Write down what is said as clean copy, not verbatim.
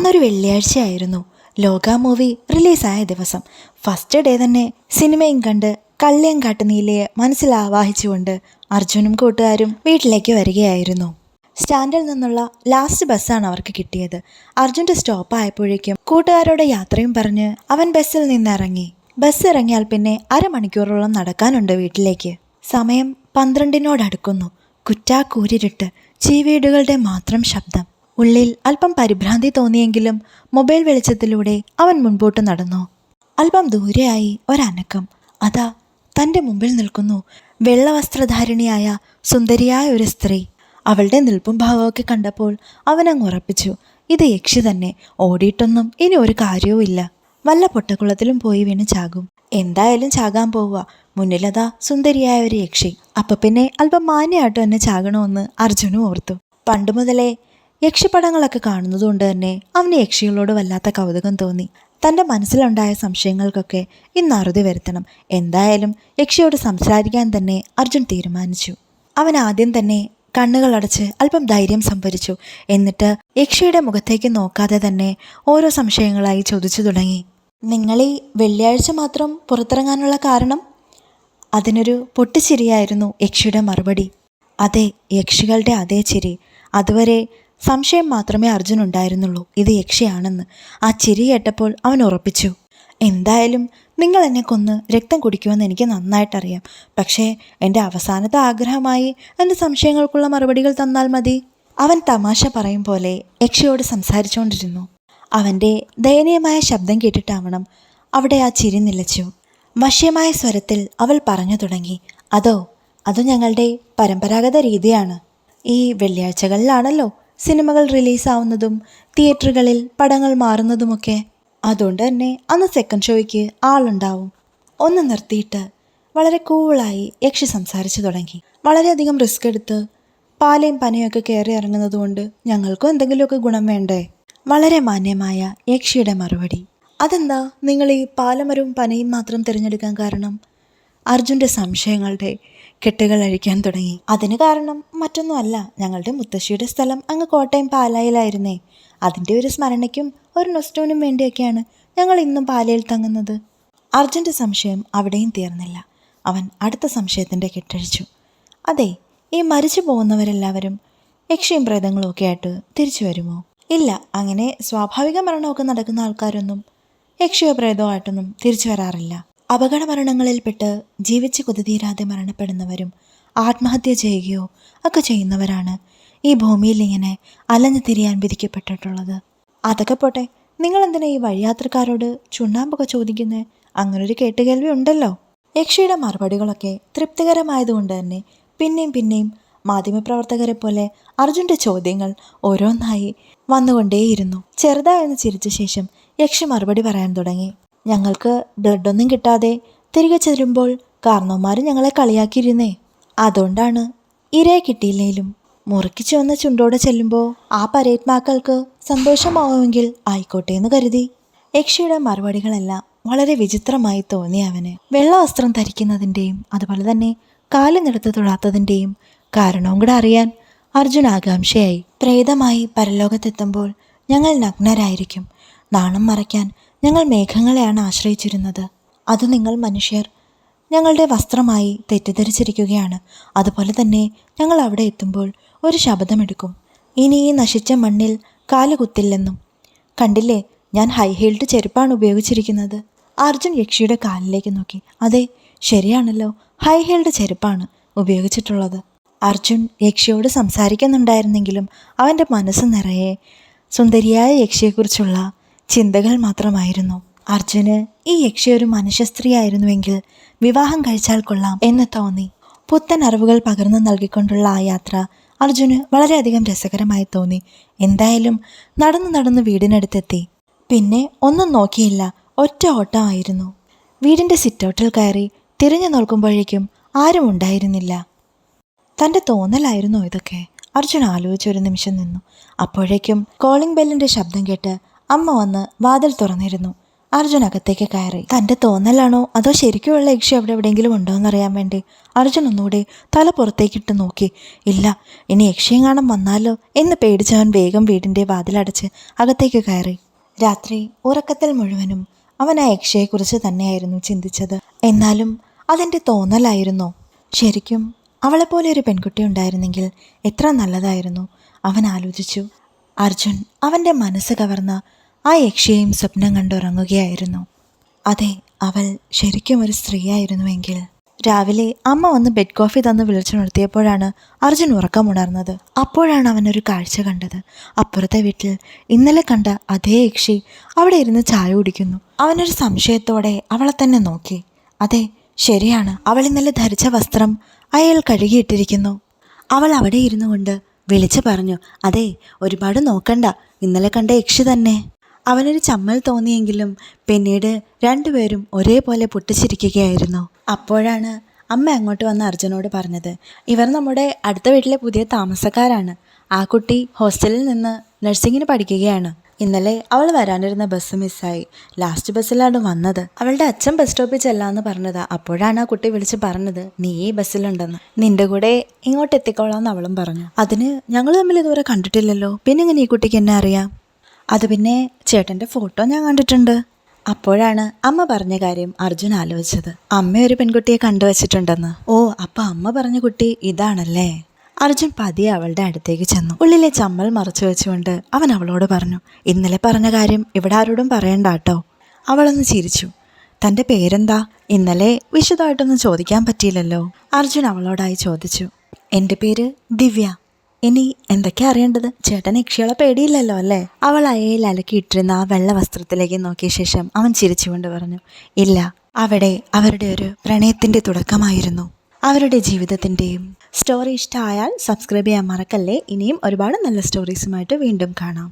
അന്നൊരു വെള്ളിയാഴ്ചയായിരുന്നു. ലോക മൂവി റിലീസായ ദിവസം. ഫസ്റ്റ് ഡേ തന്നെ സിനിമയും കണ്ട് കള്ളിയങ്കാട്ട് നീലയെ മനസ്സിൽ ആവാഹിച്ചുകൊണ്ട് അർജുനും കൂട്ടുകാരും വീട്ടിലേക്ക് വരികയായിരുന്നു. സ്റ്റാൻഡിൽ നിന്നുള്ള ലാസ്റ്റ് ബസ്സാണ് അവർക്ക് കിട്ടിയത്. അർജുൻ്റെ സ്റ്റോപ്പായപ്പോഴേക്കും കൂട്ടുകാരോട് യാത്രയും പറഞ്ഞ് അവൻ ബസ്സിൽ നിന്നിറങ്ങി. ബസ് ഇറങ്ങിയാൽ പിന്നെ അരമണിക്കൂറോളം നടക്കാനുണ്ട് വീട്ടിലേക്ക്. സമയം 12-നോടടുക്കുന്നു. കുറ്റാക്കൂരിരുട്ട്, ചീവീടുകളുടെ മാത്രം ശബ്ദം. ഉള്ളിൽ അല്പം പരിഭ്രാന്തി തോന്നിയെങ്കിലും മൊബൈൽ വെളിച്ചത്തിലൂടെ അവൻ മുൻപോട്ട് നടന്നു. അല്പം ദൂരെയായി ഒരനക്കം. അതാ തൻ്റെ മുമ്പിൽ നിൽക്കുന്നു വെള്ളവസ്ത്രധാരിണിയായ സുന്ദരിയായ ഒരു സ്ത്രീ. അവളുടെ നിൽപ്പും ഭാവമൊക്കെ കണ്ടപ്പോൾ അവനങ്ങ് ഉറപ്പിച്ചു, ഇത് യക്ഷി തന്നെ. ഓടിയിട്ടൊന്നും ഇനി ഒരു കാര്യവുമില്ല. വല്ല പൊട്ടക്കുളത്തിലും പോയി വീണ് ചാകും. എന്തായാലും ചാകാൻ പോവുക. മുന്നിലതാ സുന്ദരിയായ ഒരു യക്ഷി. അപ്പം പിന്നെ അല്പം മാന്യമായിട്ട് തന്നെ ചാകണമെന്ന് അർജുനും ഓർത്തു. പണ്ട് മുതലേ യക്ഷിപ്പടങ്ങളൊക്കെ കാണുന്നതുകൊണ്ട് തന്നെ അവന് യക്ഷികളോട് വല്ലാത്ത കൗതുകം തോന്നി. തൻ്റെ മനസ്സിലുണ്ടായ സംശയങ്ങൾക്കൊക്കെ ഇന്ന് അറുതി വരുത്തണം. എന്തായാലും യക്ഷിയോട് സംസാരിക്കാൻ തന്നെ അർജുൻ തീരുമാനിച്ചു. അവൻ ആദ്യം തന്നെ കണ്ണുകളടച്ച് അല്പം ധൈര്യം സംഭരിച്ചു. എന്നിട്ട് യക്ഷിയുടെ മുഖത്തേക്ക് നോക്കാതെ തന്നെ ഓരോ സംശയങ്ങളായി ചോദിച്ചു തുടങ്ങി. നിങ്ങളീ വെള്ളിയാഴ്ച മാത്രം പുറത്തിറങ്ങാനുള്ള കാരണം? അതിനൊരു പൊട്ടിച്ചിരിയായിരുന്നു യക്ഷിയുടെ മറുപടി. അതെ, യക്ഷികളുടെ അതേ ചിരി. അതുവരെ സംശയം മാത്രമേ അർജുനുണ്ടായിരുന്നുള്ളൂ, ഇത് യക്ഷിയാണെന്ന്. ആ ചിരി കേട്ടപ്പോൾ അവൻ ഉറപ്പിച്ചു. എന്തായാലും നിങ്ങൾ എന്നെ കൊന്ന് രക്തം കുടിക്കുമെന്ന് എനിക്ക് നന്നായിട്ടറിയാം. പക്ഷേ എൻ്റെ അവസാനത്തെ ആഗ്രഹമായി എൻ്റെ സംശയങ്ങൾക്കുള്ള മറുപടികൾ തന്നാൽ മതി. അവൻ തമാശ പറയും പോലെ യക്ഷിയോട് സംസാരിച്ചുകൊണ്ടിരുന്നു. അവൻ്റെ ദയനീയമായ ശബ്ദം കേട്ടിട്ടാവണം അവിടെ ആ ചിരി നിലച്ചു. വശ്യമായ സ്വരത്തിൽ അവൾ പറഞ്ഞു തുടങ്ങി. അത് ഞങ്ങളുടെ പരമ്പരാഗത രീതിയാണ്. ഈ വെള്ളിയാഴ്ചകളിലാണല്ലോ സിനിമകൾ റിലീസാവുന്നതും തിയേറ്ററുകളിൽ പടങ്ങൾ മാറുന്നതുമൊക്കെ. അതുകൊണ്ട് തന്നെ അന്ന് സെക്കൻഡ് ഷോയ്ക്ക് ആളുണ്ടാവും. ഒന്ന് നിർത്തിയിട്ട് വളരെ കൂളായി യക്ഷി സംസാരിച്ചു തുടങ്ങി. വളരെയധികം റിസ്ക് എടുത്ത് പാലയും പനയൊക്കെ കയറി ഇറങ്ങുന്നത് കൊണ്ട് ഞങ്ങൾക്കും എന്തെങ്കിലുമൊക്കെ ഗുണം വേണ്ടേ? വളരെ മാന്യമായ യക്ഷിയുടെ മറുപടി. അതെന്താ നിങ്ങൾ ഈ പാലമരവും പനയും മാത്രം തിരഞ്ഞെടുക്കാൻ കാരണം? അർജുൻ്റെ സംശയങ്ങളുടെ കെട്ടുകൾ അഴിക്കാൻ തുടങ്ങി. അതിന് കാരണം മറ്റൊന്നുമല്ല, ഞങ്ങളുടെ മുത്തശ്ശിയുടെ സ്ഥലം അങ്ങ് കോട്ടയം പാലായിലായിരുന്നേ. അതിൻ്റെ ഒരു സ്മരണയ്ക്കും ഒരു നൊസ്റ്റോനും വേണ്ടിയൊക്കെയാണ് ഞങ്ങൾ ഇന്നും പാലയിൽ തങ്ങുന്നത്. അർജുൻ്റെ സംശയം അവിടെയും തീർന്നില്ല. അവൻ അടുത്ത സംശയത്തിൻ്റെ കെട്ടഴിച്ചു. അതെ, ഈ മരിച്ചു പോകുന്നവരെല്ലാവരും യക്ഷിയും പ്രേതങ്ങളും ഒക്കെ ആയിട്ട് തിരിച്ചു വരുമോ? ഇല്ല, അങ്ങനെ സ്വാഭാവിക മരണമൊക്കെ നടക്കുന്ന ആൾക്കാരൊന്നും യക്ഷിയോ പ്രേതമോ ആയിട്ടൊന്നും തിരിച്ചു വരാറില്ല. അപകട മരണങ്ങളിൽപ്പെട്ട് ജീവിച്ച് കൊതിതീരാതെ മരണപ്പെടുന്നവരും ആത്മഹത്യ ചെയ്യുകയോ ഒക്കെ ചെയ്യുന്നവരാണ് ഈ ഭൂമിയിൽ ഇങ്ങനെ അലഞ്ഞു തിരിയാൻ വിധിക്കപ്പെട്ടിട്ടുള്ളത്. അതൊക്കെ പോട്ടെ, നിങ്ങളെന്തിനാ ഈ വഴിയാത്രക്കാരോട് ചുണ്ണാമ്പൊക്കെ ചോദിക്കുന്നത്? അങ്ങനൊരു കേട്ടുകേൾവി ഉണ്ടല്ലോ. യക്ഷിയുടെ മറുപടികളൊക്കെ തൃപ്തികരമായതുകൊണ്ട് തന്നെ പിന്നെയും മാധ്യമപ്രവർത്തകരെ പോലെ അർജുൻ്റെ ചോദ്യങ്ങൾ ഓരോന്നായി വന്നുകൊണ്ടേയിരുന്നു. ചെറുതായൊന്ന് ചിരിച്ച ശേഷം യക്ഷി മറുപടി പറയാൻ തുടങ്ങി. ഞങ്ങൾക്ക് ബ്ലഡൊന്നും കിട്ടാതെ തിരികെ ചെല്ലുമ്പോൾ കാരണവന്മാർ ഞങ്ങളെ കളിയാക്കിയിരുന്നേ. അതുകൊണ്ടാണ് ഇരയെ കിട്ടിയില്ലേലും മുറുക്കിച്ചു വന്ന ചുണ്ടോടെ ചെല്ലുമ്പോൾ ആ പരേത്മാക്കൾക്ക് സന്തോഷമാവുമെങ്കിൽ ആയിക്കോട്ടെ എന്ന് കരുതി. യക്ഷിയുടെ മറുപടികളെല്ലാം വളരെ വിചിത്രമായി തോന്നി അവന്. വെള്ള വസ്ത്രം ധരിക്കുന്നതിൻ്റെയും അതുപോലെ തന്നെ കാലിനെടുത്ത് തൊഴാത്തതിൻ്റെയും കാരണവും കൂടെ അറിയാൻ അർജുൻ ആകാംക്ഷയായി. പ്രേതമായി പരലോകത്തെത്തുമ്പോൾ ഞങ്ങൾ നഗ്നരായിരിക്കും. നാണം മറയ്ക്കാൻ ഞങ്ങൾ മേഘങ്ങളെയാണ് ആശ്രയിച്ചിരുന്നത്. അത് നിങ്ങൾ മനുഷ്യർ ഞങ്ങളുടെ വസ്ത്രമായി തെറ്റിദ്ധരിച്ചിരിക്കുകയാണ്. അതുപോലെ തന്നെ ഞങ്ങൾ അവിടെ എത്തുമ്പോൾ ഒരു ശബ്ദമെടുക്കും, ഇനി ഈ നശിച്ച മണ്ണിൽ കാലുകുത്തില്ലെന്നും. കണ്ടില്ലേ, ഞാൻ ഹൈ ഹീൽഡ് ചെരുപ്പാണ് ഉപയോഗിച്ചിരിക്കുന്നത്. അർജുൻ യക്ഷിയുടെ കാലിലേക്ക് നോക്കി. അതെ, ശരിയാണല്ലോ, ഹൈ ഹീൽഡ് ചെരുപ്പാണ് ഉപയോഗിച്ചിട്ടുള്ളത്. അർജുൻ യക്ഷിയോട് സംസാരിക്കുന്നുണ്ടായിരുന്നെങ്കിലും അവൻ്റെ മനസ്സ് നിറയെ സുന്ദരിയായ യക്ഷിയെക്കുറിച്ചുള്ള ചിന്തകൾ മാത്രമായിരുന്നു. അർജുന് ഈ യക്ഷി ഒരു മനുഷ്യ സ്ത്രീ ആയിരുന്നുവെങ്കിൽ വിവാഹം കഴിച്ചാൽ കൊള്ളാം എന്ന് തോന്നി. പുത്തൻ അറിവുകൾ പകർന്നു നൽകിക്കൊണ്ടുള്ള ആ യാത്ര അർജുന് വളരെയധികം രസകരമായി തോന്നി. എന്തായാലും നടന്നു വീടിനടുത്തെത്തി. പിന്നെ ഒന്നും നോക്കിയില്ല, ഒറ്റ ഓട്ടമായിരുന്നു. വീടിൻ്റെ സിറ്റൗട്ടിൽ കയറി തിരിഞ്ഞു നോക്കുമ്പോഴേക്കും ആരും ഉണ്ടായിരുന്നില്ല. തൻ്റെ തോന്നലായിരുന്നോ ഇതൊക്കെ? അർജുൻ ആലോചിച്ചൊരു നിമിഷം നിന്നു. അപ്പോഴേക്കും കോളിംഗ് ബെല്ലിൻ്റെ ശബ്ദം കേട്ട് അമ്മ വന്ന് വാതിൽ തുറന്നിരുന്നു. അർജുൻ അകത്തേക്ക് കയറി. തൻ്റെ തോന്നലാണോ അതോ ശരിക്കുമുള്ള യക്ഷി അവിടെ എവിടെയെങ്കിലും ഉണ്ടോ എന്നറിയാൻ വേണ്ടി അർജുൻ ഒന്നുകൂടെ തല പുറത്തേക്കിട്ട് നോക്കി. ഇല്ല, ഇനി യക്ഷിയെങ്ങാനും വന്നാലോ എന്ന് പേടിച്ചവൻ വേഗം വീടിൻ്റെ വാതിലടച്ച് അകത്തേക്ക് കയറി. രാത്രി ഉറക്കത്തിൽ മുഴുവനും അവൻ ആ യക്ഷയെക്കുറിച്ച് തന്നെയായിരുന്നു ചിന്തിച്ചത്. എന്നാലും അതിൻ്റെ തോന്നലായിരുന്നോ? ശരിക്കും അവളെപ്പോലെ ഒരു പെൺകുട്ടി ഉണ്ടായിരുന്നെങ്കിൽ എത്ര നല്ലതായിരുന്നു അവൻ ആലോചിച്ചു. അർജുൻ അവൻ്റെ മനസ്സ് കവർന്ന ആ യക്ഷിയെയും സ്വപ്നം കണ്ടുറങ്ങുകയായിരുന്നു. അതെ, അവൾ ശരിക്കും ഒരു സ്ത്രീയായിരുന്നുവെങ്കിൽ. രാവിലെ അമ്മ വന്ന് ബെഡ് കോഫി തന്ന് വിളിച്ചുണർത്തിയപ്പോഴാണ് അർജുൻ ഉറക്കമുണർന്നത്. അപ്പോഴാണ് അവനൊരു കാഴ്ച കണ്ടത്. അപ്പുറത്തെ വീട്ടിൽ ഇന്നലെ കണ്ട അതേ യക്ഷി അവിടെ ഇരുന്ന് ചായ കുടിക്കുന്നു. അവനൊരു സംശയത്തോടെ അവളെ തന്നെ നോക്കി. അതെ, ശരിയാണ്, അവൾ ഇന്നലെ ധരിച്ച വസ്ത്രം അയാൾ കഴുകിയിട്ടിരിക്കുന്നു. അവൾ അവിടെ ഇരുന്നു കൊണ്ട് വിളിച്ചു പറഞ്ഞു, അതെ, ഒരുപാട് നോക്കണ്ട, ഇന്നലെ കണ്ട യക്ഷി തന്നെ. അവനൊരു ചമ്മൽ തോന്നിയെങ്കിലും പിന്നീട് രണ്ടുപേരും ഒരേപോലെ പൊട്ടിച്ചിരിക്കുകയായിരുന്നു. അപ്പോഴാണ് അമ്മ അങ്ങോട്ട് വന്ന് അർജുനോട് പറഞ്ഞത്, ഇവർ നമ്മുടെ അടുത്ത വീട്ടിലെ പുതിയ താമസക്കാരാണ്. ആ കുട്ടി ഹോസ്റ്റലിൽ നിന്ന് നഴ്സിങ്ങിന് പഠിക്കുകയാണ്. ഇന്നലെ അവൾ വരാനിരുന്ന ബസ് മിസ്സായി. ലാസ്റ്റ് ബസ്സിലാണ് വന്നത്. അവളുടെ അച്ഛൻ ബസ് സ്റ്റോപ്പിൽ ചെല്ലാന്ന് പറഞ്ഞതാ. അപ്പോഴാണ് ആ കുട്ടി വിളിച്ച് പറഞ്ഞത്, നീ ഈ ബസ്സിലുണ്ടെന്ന്, നിന്റെ കൂടെ ഇങ്ങോട്ട് എത്തിക്കോളാന്ന് അവളും പറഞ്ഞു. അതിന് ഞങ്ങൾ തമ്മിൽ ഇതുവരെ കണ്ടിട്ടില്ലല്ലോ, പിന്നെ ഇങ്ങനെ ഈ കുട്ടിക്ക് എന്നെ അറിയാം? അത് പിന്നെ ചേട്ടൻ്റെ ഫോട്ടോ ഞാൻ കണ്ടിട്ടുണ്ട്. അപ്പോഴാണ് അമ്മ പറഞ്ഞ കാര്യം അർജുൻ ആലോചിച്ചത്. അമ്മ ഒരു പെൺകുട്ടിയെ കണ്ടുവച്ചിട്ടുണ്ടെന്ന്. ഓ, അപ്പം അമ്മ പറഞ്ഞ കുട്ടി ഇതാണല്ലേ? അർജുൻ പതിയെ അവളുടെ അടുത്തേക്ക് ചെന്നു. ഉള്ളിലെ ചമ്മൽ മറച്ചു വെച്ചുകൊണ്ട് അവൻ അവളോട് പറഞ്ഞു, ഇന്നലെ പറഞ്ഞ കാര്യം ഇവിടെ ആരോടും പറയണ്ട കേട്ടോ. അവളൊന്ന് ചിരിച്ചു. തൻ്റെ പേരെന്താ? ഇന്നലെ വിശദമായിട്ടൊന്നും ചോദിക്കാൻ പറ്റിയില്ലല്ലോ. അർജുൻ അവളോടായി ചോദിച്ചു. എൻ്റെ പേര് ദിവ്യ. ഇനി എന്തൊക്കെയാ അറിയേണ്ടത്? ചേട്ടൻ യക്ഷികളെ പേടിയില്ലല്ലോ അല്ലേ? അവൾ അയയിൽ അലക്കിയിട്ടിരുന്ന ആ വെള്ള വസ്ത്രത്തിലേക്ക് നോക്കിയ ശേഷം അവൻ ചിരിച്ചുകൊണ്ട് പറഞ്ഞു, ഇല്ല, അവിടെ അവരുടെ ഒരു പ്രണയത്തിൻ്റെ തുടക്കമായിരുന്നു. അവരുടെ ജീവിതത്തിൻ്റെയും. സ്റ്റോറി ഇഷ്ടമായാൽ സബ്സ്ക്രൈബ് ചെയ്യാൻ മറക്കല്ലേ. ഇനിയും ഒരുപാട് നല്ല സ്റ്റോറീസുമായിട്ട് വീണ്ടും കാണാം.